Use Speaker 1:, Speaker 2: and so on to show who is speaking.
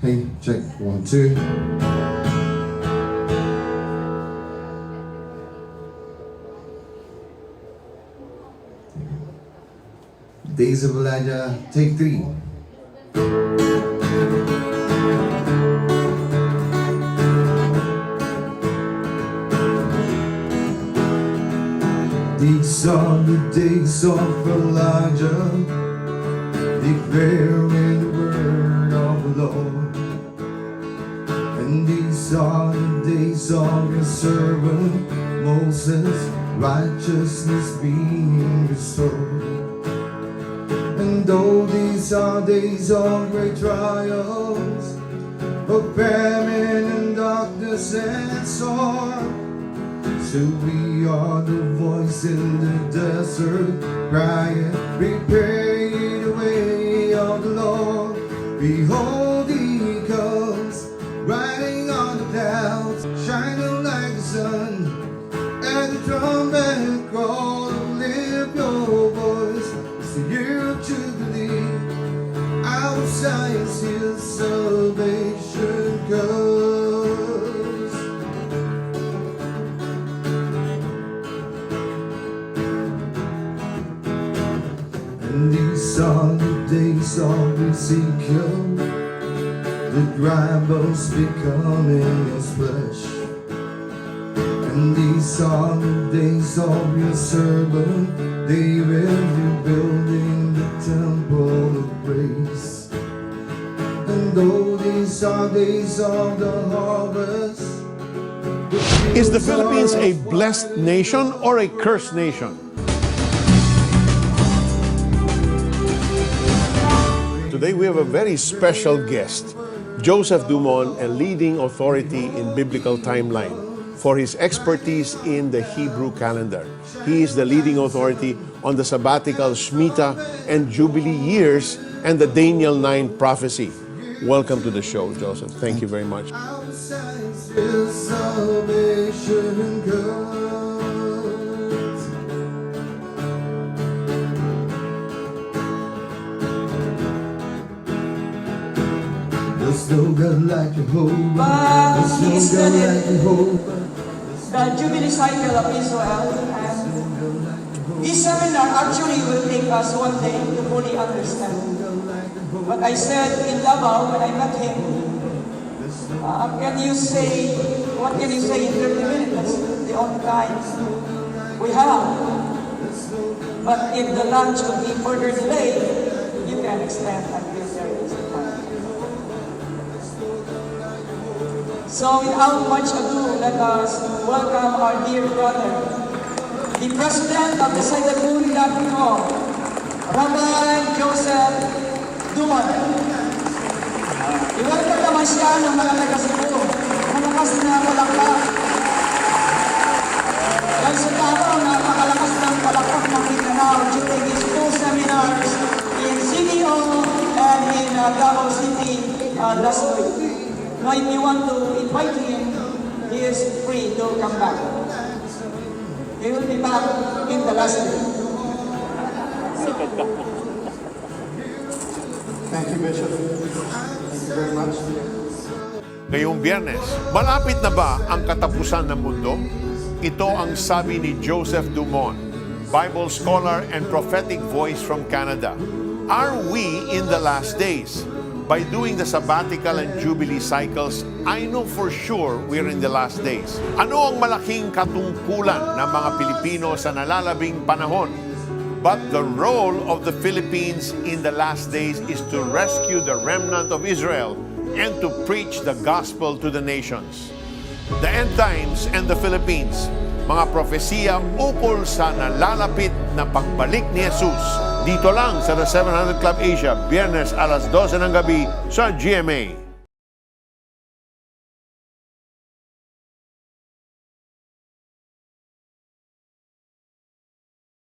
Speaker 1: Hey, check, 1, 2. Days of Elijah, take 3. These are the days of Elijah, declaring the word of the Lord. And these are the days of your servant Moses, righteousness being restored. And though these are days of great trials, of famine and darkness and storm, still we are the voice in the desert, crying, prepare ye the way of the Lord. Behold, he comes, riding on the clouds, shining like the sun, and the trumpet call, lift your voice, it's the year of Jubilee, our Zion's hill, salvation comes. And these are the days of Ezekiel, the dry bones becoming his flesh. And these are the days of your servant David, rebuilding the temple of grace. And though these are days of the harvest,
Speaker 2: Is the Philippines a blessed nation or a cursed nation? Today we have a very special guest, Joseph Dumont, a leading authority in biblical timeline for his expertise in the Hebrew calendar. He is the leading authority on the Sabbatical, Shemitah, and Jubilee years and the Daniel 9 prophecy. Welcome to the show, Joseph. Thank you very much.
Speaker 1: our Zion's hill, salvation comes. There's no God like Jehovah. There's no God like Jehovah.
Speaker 3: The Jubilee cycle of Israel, and this seminar actually will take us one day to fully understand. But I said in Davao when I met him, what can you say in 30 minutes? That's the only time we have. But if the lunch will be further delayed, you can extend until there is a time. So without much ado, let us welcome our dear brother, the president of the Sabbatical, Rabbi Joseph Dumont. I-welcome naman siya ng mga taga-Cebu. Malakas na palakpak. Dahil sa tao, napakalakas ng palakpak ng Mindanao during his two seminars in CDO and in Davao City last week. Now, if you want to invite him, he is free to come back. He will be back in the last day.
Speaker 4: Thank you, Bishop. Thank you very much.
Speaker 2: Ngayong Biyernes, malapit na ba ang katapusan ng mundo? Ito ang sabi ni Joseph Dumont, Bible scholar and prophetic voice from Canada. Are we in the last days? By doing the Sabbatical and Jubilee cycles, I know for sure we're in the last days. Ano ang malaking katungkulan ng mga Pilipino sa nalalabing panahon? But the role of the Philippines in the last days is to rescue the remnant of Israel and to preach the gospel to the nations. The end times and the Philippines, mga propesiya ukol sa nalalapit na pagbalik ni Jesus. Dito lang sa The 700 Club Asia, Biyernes alas 12 ng gabi sa GMA.